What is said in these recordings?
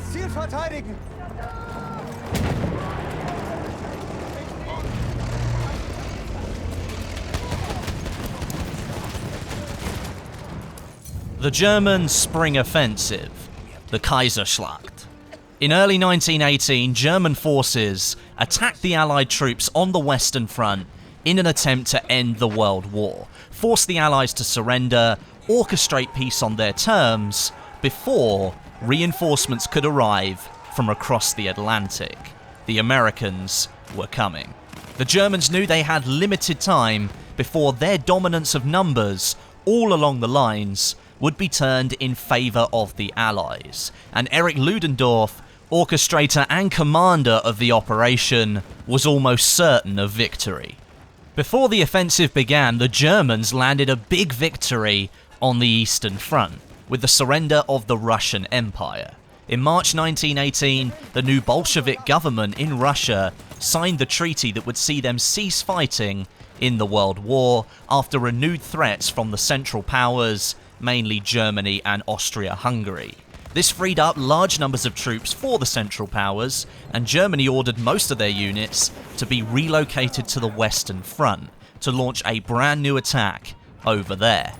Ziel verteidigen! The German spring offensive, the Kaiserschlacht. In early 1918, German forces attacked the Allied troops on the Western Front in an attempt to end the World War, force the Allies to surrender, orchestrate peace on their terms, before reinforcements could arrive from across the Atlantic. The Americans were coming. The Germans knew they had limited time before their dominance of numbers all along the lines would be turned in favour of the Allies, and Erich Ludendorff, orchestrator and commander of the operation, was almost certain of victory. Before the offensive began, the Germans landed a big victory on the Eastern Front, with the surrender of the Russian Empire. In March 1918, the new Bolshevik government in Russia signed the treaty that would see them cease fighting in the World War after renewed threats from the Central Powers, mainly Germany and Austria-Hungary. This freed up large numbers of troops for the Central Powers, and Germany ordered most of their units to be relocated to the Western Front to launch a brand new attack over there.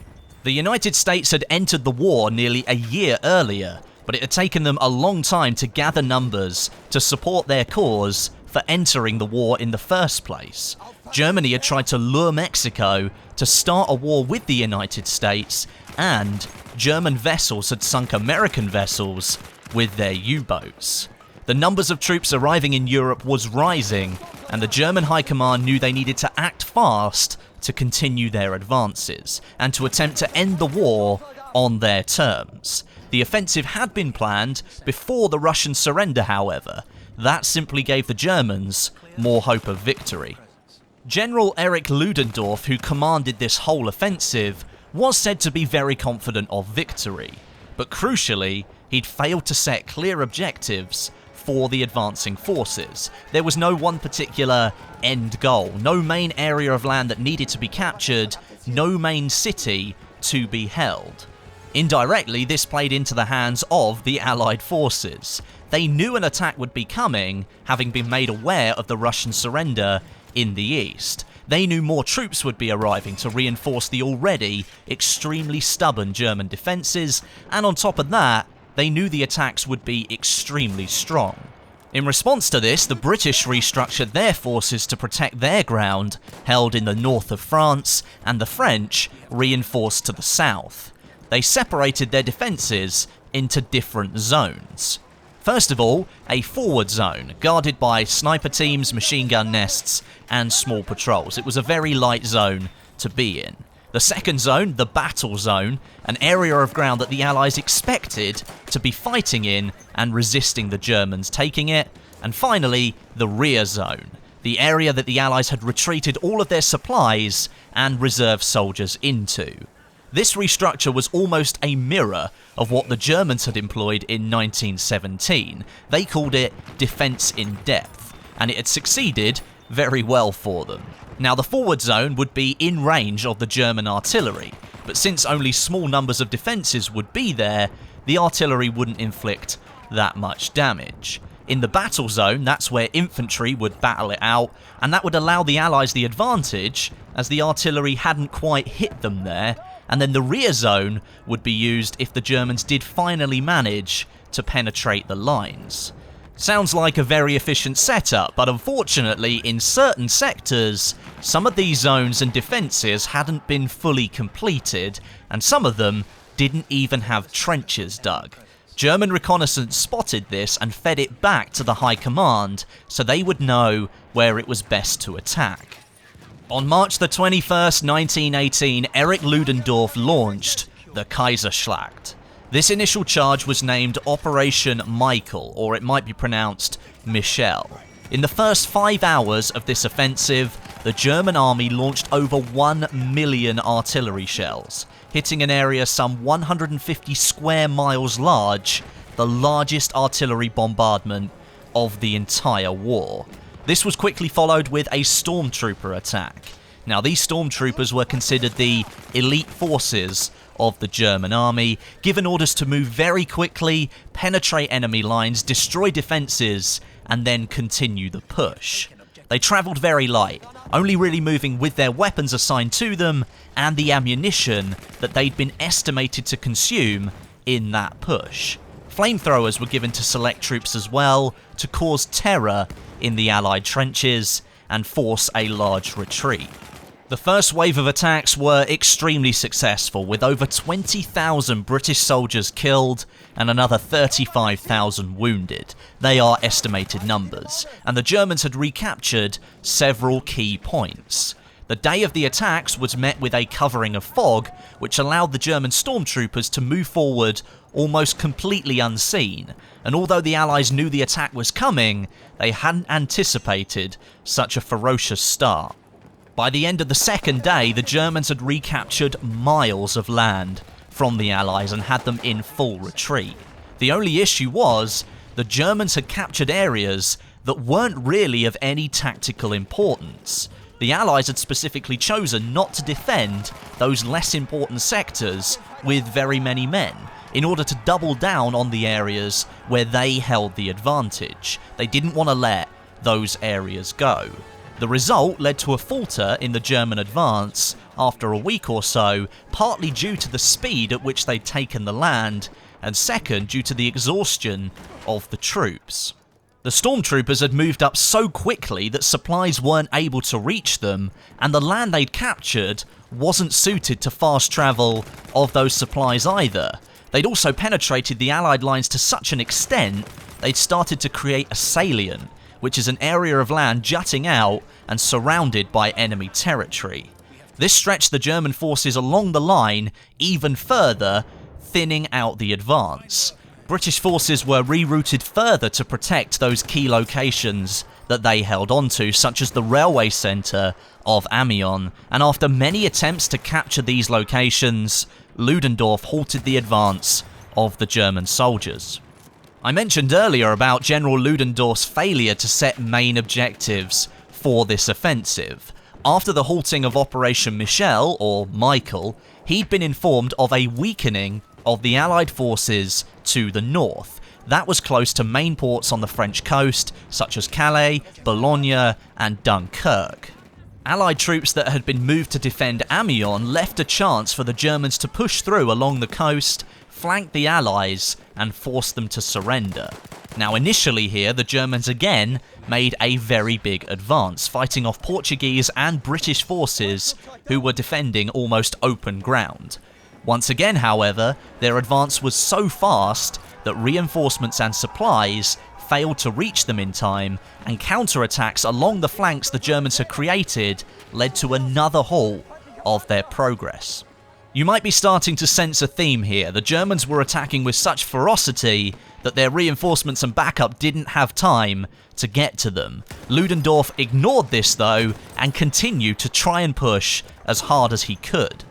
The United States had entered the war nearly a year earlier, but it had taken them a long time to gather numbers to support their cause for entering the war in the first place. Germany had tried to lure Mexico to start a war with the United States, and German vessels had sunk American vessels with their U-boats. The numbers of troops arriving in Europe was rising, and the German High Command knew they needed to act fast to continue their advances, and to attempt to end the war on their terms. The offensive had been planned before the Russian surrender, however. That simply gave the Germans more hope of victory. General Erich Ludendorff, who commanded this whole offensive, was said to be very confident of victory, but crucially, he'd failed to set clear objectives for the advancing forces. There was no one particular end goal, no main area of land that needed to be captured, no main city to be held. Indirectly, this played into the hands of the Allied forces. They knew an attack would be coming, having been made aware of the Russian surrender in the east. They knew more troops would be arriving to reinforce the already extremely stubborn German defences, and on top of that, they knew the attacks would be extremely strong. In response to this, the British restructured their forces to protect their ground, held in the north of France, and the French reinforced to the south. They separated their defences into different zones. First of all, a forward zone, guarded by sniper teams, machine gun nests, and small patrols. It was a very light zone to be in. The second zone, the battle zone, an area of ground that the Allies expected to be fighting in and resisting the Germans taking it. And finally, the rear zone, the area that the Allies had retreated all of their supplies and reserve soldiers into. This restructure was almost a mirror of what the Germans had employed in 1917. They called it defense in depth, and it had succeeded very well for them. Now, the forward zone would be in range of the German artillery, but since only small numbers of defences would be there, the artillery wouldn't inflict that much damage. In the battle zone, that's where infantry would battle it out, and that would allow the Allies the advantage, as the artillery hadn't quite hit them there, and then the rear zone would be used if the Germans did finally manage to penetrate the lines. Sounds like a very efficient setup, but unfortunately, in certain sectors, some of these zones and defences hadn't been fully completed, and some of them didn't even have trenches dug. German reconnaissance spotted this and fed it back to the High Command, so they would know where it was best to attack. On March the 21st, 1918, Erich Ludendorff launched the Kaiserschlacht. This initial charge was named Operation Michael, or it might be pronounced Michel. In the first 5 hours of this offensive, the German army launched over 1 million artillery shells, hitting an area some 150 square miles large, the largest artillery bombardment of the entire war. This was quickly followed with a stormtrooper attack. Now, these stormtroopers were considered the elite forces of the German army, given orders to move very quickly, penetrate enemy lines, destroy defences, and then continue the push. They travelled very light, only really moving with their weapons assigned to them and the ammunition that they'd been estimated to consume in that push. Flamethrowers were given to select troops as well to cause terror in the Allied trenches and force a large retreat. The first wave of attacks were extremely successful, with over 20,000 British soldiers killed and another 35,000 wounded. They are estimated numbers, and the Germans had recaptured several key points. The day of the attacks was met with a covering of fog, which allowed the German stormtroopers to move forward almost completely unseen, and although the Allies knew the attack was coming, they hadn't anticipated such a ferocious start. By the end of the second day, the Germans had recaptured miles of land from the Allies and had them in full retreat. The only issue was, the Germans had captured areas that weren't really of any tactical importance. The Allies had specifically chosen not to defend those less important sectors with very many men, in order to double down on the areas where they held the advantage. They didn't want to let those areas go. The result led to a falter in the German advance after a week or so, partly due to the speed at which they'd taken the land, and second, due to the exhaustion of the troops. The stormtroopers had moved up so quickly that supplies weren't able to reach them, and the land they'd captured wasn't suited to fast travel of those supplies either. They'd also penetrated the Allied lines to such an extent, they'd started to create a salient, which is an area of land jutting out and surrounded by enemy territory. This stretched the German forces along the line even further, thinning out the advance. British forces were rerouted further to protect those key locations that they held onto, such as the railway centre of Amiens, and after many attempts to capture these locations, Ludendorff halted the advance of the German soldiers. I mentioned earlier about General Ludendorff's failure to set main objectives for this offensive. After the halting of Operation Michel, or Michael, he'd been informed of a weakening of the Allied forces to the north. That was close to main ports on the French coast, such as Calais, Boulogne, and Dunkirk. Allied troops that had been moved to defend Amiens left a chance for the Germans to push through along the coast, flank the Allies, and force them to surrender. Now initially here, the Germans again made a very big advance, fighting off Portuguese and British forces who were defending almost open ground. Once again, however, their advance was so fast that reinforcements and supplies failed to reach them in time, and counterattacks along the flanks the Germans had created led to another halt of their progress. You might be starting to sense a theme here. The Germans were attacking with such ferocity that their reinforcements and backup didn't have time to get to them. Ludendorff ignored this though, and continued to try and push as hard as he could.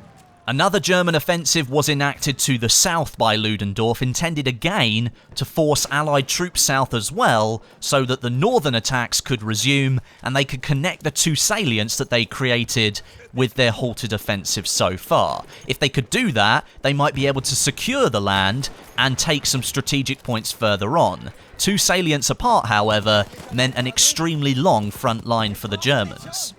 Another German offensive was enacted to the south by Ludendorff, intended again to force Allied troops south as well, so that the northern attacks could resume and they could connect the two salients that they created with their halted offensive so far. If they could do that, they might be able to secure the land and take some strategic points further on. Two salients apart, however, meant an extremely long front line for the Germans.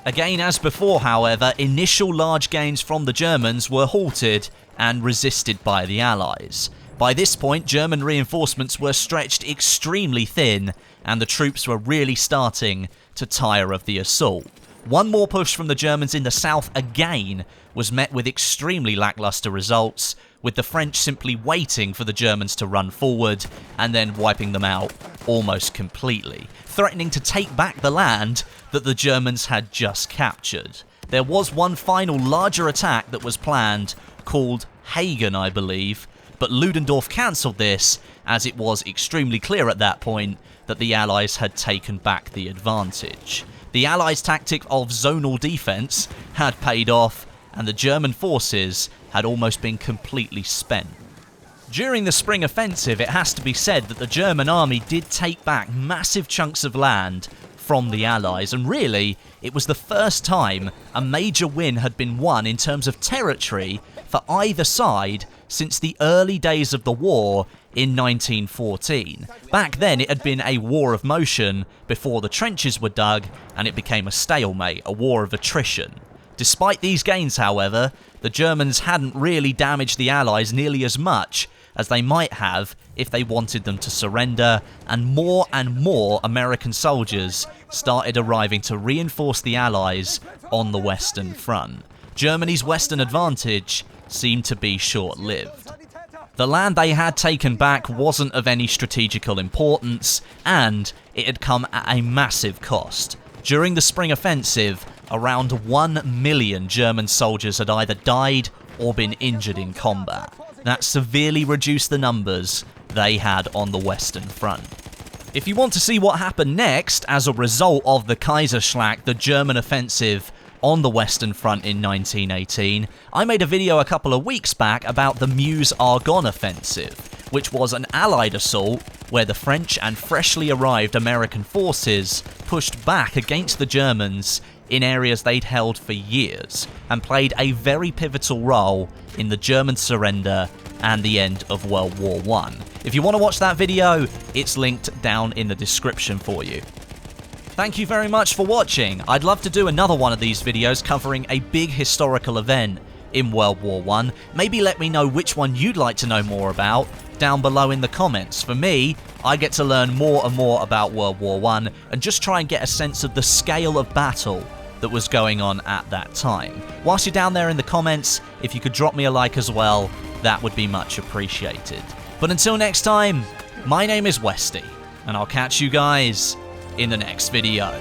Again, as before, however, initial large gains from the Germans were halted and resisted by the Allies. By this point, German reinforcements were stretched extremely thin, and the troops were really starting to tire of the assault. One more push from the Germans in the south again was met with extremely lackluster results, with the French simply waiting for the Germans to run forward and then wiping them out almost completely, threatening to take back the land that the Germans had just captured. There was one final larger attack that was planned, called Hagen, I believe, but Ludendorff cancelled this as it was extremely clear at that point that the Allies had taken back the advantage. The Allies' tactic of zonal defense had paid off, and the German forces had almost been completely spent. During the spring offensive, it has to be said that the German army did take back massive chunks of land from the Allies, and really, it was the first time a major win had been won in terms of territory for either side since the early days of the war in 1914. Back then, it had been a war of motion before the trenches were dug, and it became a stalemate, a war of attrition. Despite these gains, however, the Germans hadn't really damaged the Allies nearly as much as they might have if they wanted them to surrender, and more American soldiers started arriving to reinforce the Allies on the Western Front. Germany's Western advantage seemed to be short-lived. The land they had taken back wasn't of any strategical importance, and it had come at a massive cost. During the Spring Offensive, around 1 million German soldiers had either died or been injured in combat. That severely reduced the numbers they had on the Western Front. If you want to see what happened next as a result of the Kaiserschlacht, the German offensive on the Western Front in 1918, I made a video a couple of weeks back about the Meuse-Argonne offensive, which was an Allied assault where the French and freshly arrived American forces pushed back against the Germans in areas they'd held for years, and played a very pivotal role in the German surrender and the end of World War I. If you want to watch that video, it's linked down in the description for you. Thank you very much for watching. I'd love to do another one of these videos covering a big historical event in World War I. Maybe let me know which one you'd like to know more about down below in the comments. For me, I get to learn more and more about World War I and just try and get a sense of the scale of battle that was going on at that time. Whilst you're down there in the comments, if you could drop me a like as well, that would be much appreciated. But until next time, my name is Westie, and I'll catch you guys in the next video.